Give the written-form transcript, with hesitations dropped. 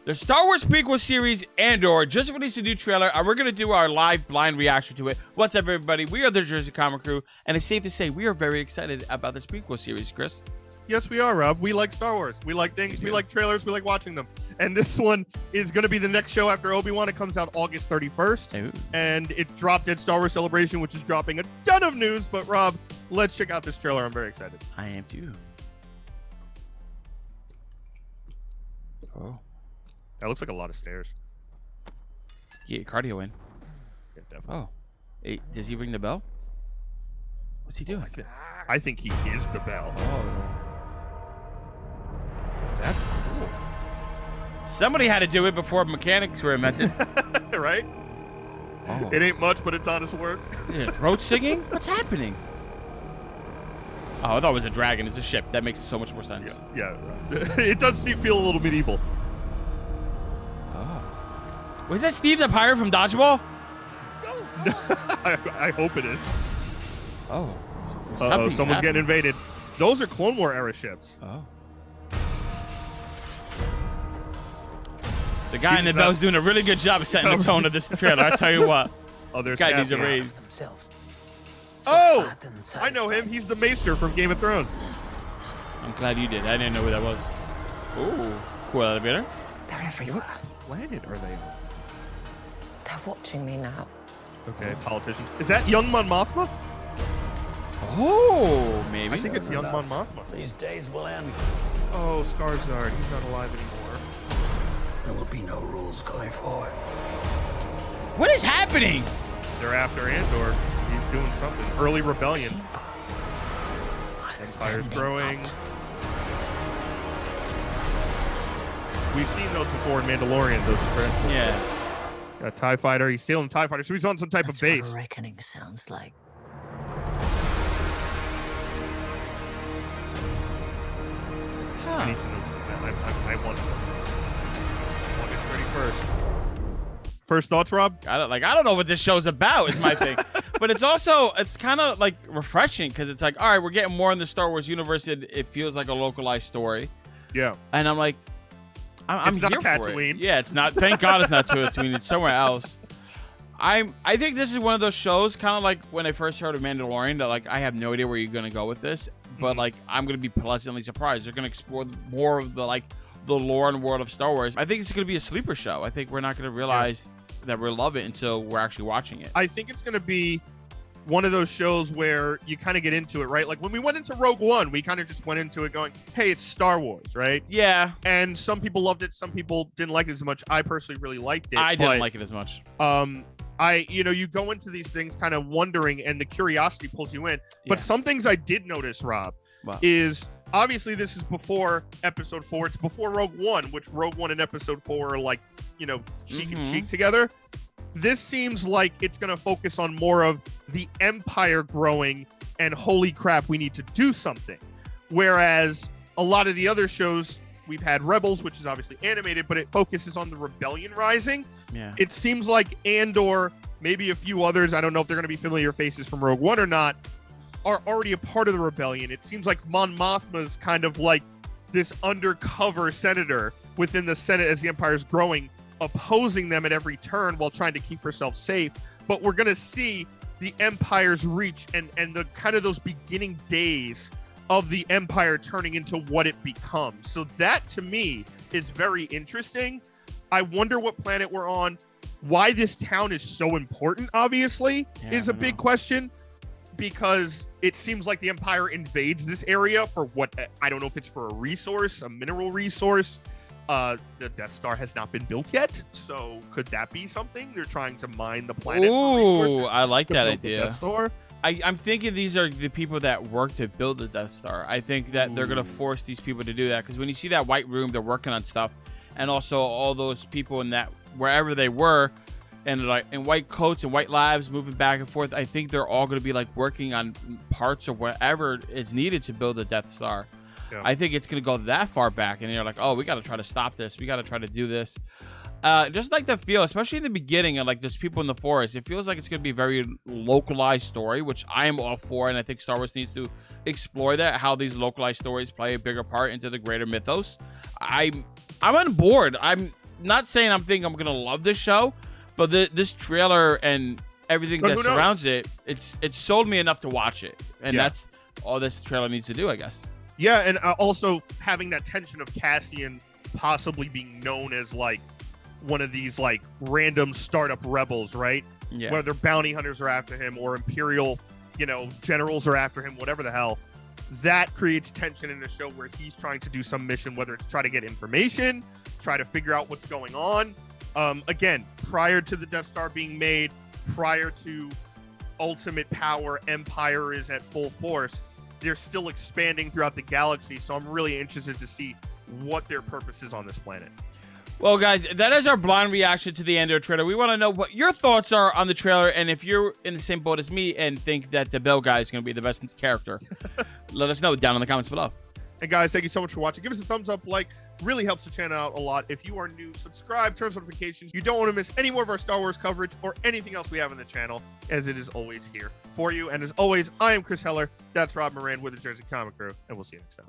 The Star Wars prequel series Andor just released a new trailer, and we're going to do our live blind reaction to it. What's up, everybody? We are the Jersey Comic Crew, and it's safe to say we are very excited about this prequel series, Chris. Yes, we are, Rob. We like Star Wars. We like things. We like trailers. We like watching them. And this one is going to be the next show after Obi-Wan. It comes out August 31st. Ooh. And it dropped at Star Wars Celebration, which is dropping a ton of news. But, Rob, let's check out this trailer. I'm very excited. I am too. Oh. That looks like a lot of stairs. Yeah, cardio in. Yeah, definitely. Oh. Hey, does he ring the bell? What's he doing? I think he is the bell. Oh. That's cool. Somebody had to do it before mechanics were invented. Right? Oh. It ain't much, but it's honest work. Yeah, throat singing? What's happening? Oh, I thought it was a dragon. It's a ship. That makes so much more sense. Yeah. It does feel a little medieval. Oh. Was that Steve the pirate from Dodgeball? I hope it is. Oh. Someone's getting invaded. Those are Clone War era ships. Oh. The guy in the bell's doing a really good job of setting the tone of this trailer. I tell you what. Oh, there's guy needs a Cassian. raise. Oh, I know him. He's the Maester from Game of Thrones. I'm glad you did. I didn't know who that was. Ooh, cool elevator. They're everywhere. What planet are they on? They're watching me now. Okay, politicians. Is that young Mon Mothma? Oh, maybe. I think it's young Mon Mothma. These days will end. Oh, Skarsgård. He's not alive anymore. There will be no rules going forward. What is happening? They're after Andor. He's doing something. Early rebellion. Empire's growing. We've seen those before in Mandalorian. Those friends. Yeah. Got a TIE fighter. He's stealing a TIE fighter, so he's on some type of base. What a reckoning sounds like. I need to know. I want to know. August 31st. First thoughts, Rob? I don't know what this show's about is my thing. But it's kind of like refreshing because it's like, all right, we're getting more in the Star Wars universe. It feels like a localized story. Yeah. And I'm like, I'm it's not here for Tatooine. it. Yeah, it's not. Thank God it's not Tatooine. It's somewhere else. I think this is one of those shows, kind of like when I first heard of Mandalorian, that like I have no idea where you're gonna go with this, but like I'm gonna be pleasantly surprised. They're gonna explore more of the lore and world of Star Wars. I think it's gonna be a sleeper show. I think we're not gonna realize that we love it until we're actually watching it. I think it's gonna be one of those shows where you kind of get into it, right? Like when we went into Rogue One, we kind of just went into it going, hey, it's Star Wars, right? Yeah. And some people loved it, some people didn't like it as much. I personally really liked it. I didn't like it as much. You go into these things kind of wondering, and the curiosity pulls you in. But some things I did notice, Rob, is obviously this is before Episode 4. It's before Rogue One, which Rogue One and Episode 4 are like, cheek and cheek together. This seems like it's going to focus on more of the Empire growing and holy crap, we need to do something. Whereas a lot of the other shows, we've had Rebels, which is obviously animated, but it focuses on the rebellion rising. Yeah. It seems like Andor, maybe a few others, I don't know if they're going to be familiar faces from Rogue One or not, are already a part of the rebellion. It seems like Mon Mothma's kind of like this undercover senator within the Senate as the Empire's growing, opposing them at every turn while trying to keep herself safe. But we're going to see the Empire's reach and the kind of those beginning days of the Empire turning into what it becomes. So that to me is very interesting. I wonder what planet we're on. Why this town is so important, obviously, is a big question, because it seems like the Empire invades this area for what, I don't know if it's for a resource, a mineral resource. The Death Star has not been built yet, so could that be something? They're trying to mine the planet for resources. Ooh, I like that the idea. Death Star. I'm thinking these are the people that work to build the Death Star. I think that they're going to force these people to do that, because when you see that white room, they're working on stuff, and also all those people in that, wherever they were, and like in white coats and white labs moving back and forth, I think they're all going to be like working on parts or whatever is needed to build the Death Star. Yeah. I think it's going to go that far back, and you're like, oh, we got to try to stop this. We got to try to do this. Just like the feel, especially in the beginning, and like there's people in the forest, it feels like it's going to be a very localized story, which I am all for, and I think Star Wars needs to explore that, how these localized stories play a bigger part into the greater mythos. I'm on board. not saying I'm thinking I'm gonna love this show, but this trailer and everything But that who knows? surrounds it, it's sold me enough to watch it, and Yeah. that's all this trailer needs to do, I guess. Yeah, and also having that tension of Cassian possibly being known as like one of these like random startup rebels, right? Yeah. Whether bounty hunters are after him or Imperial, generals are after him, whatever the hell. That creates tension in the show where he's trying to do some mission, whether it's try to get information, try to figure out what's going on. Again, prior to the Death Star being made, prior to ultimate power, Empire is at full force. They're still expanding throughout the galaxy, so I'm really interested to see what their purpose is on this planet. Well, guys, that is our blind reaction to the Andor trailer. We want to know what your thoughts are on the trailer, and if you're in the same boat as me and think that the Bell guy is going to be the best character, let us know down in the comments below. And guys, thank you so much for watching. Give us a thumbs up, like, really helps the channel out a lot. If you are new, subscribe, turn on notifications. You don't want to miss any more of our Star Wars coverage or anything else we have on the channel, as it is always here for you. And as always, I am Chris Heller. That's Rob Moran with the Jersey Comic Crew, and we'll see you next time.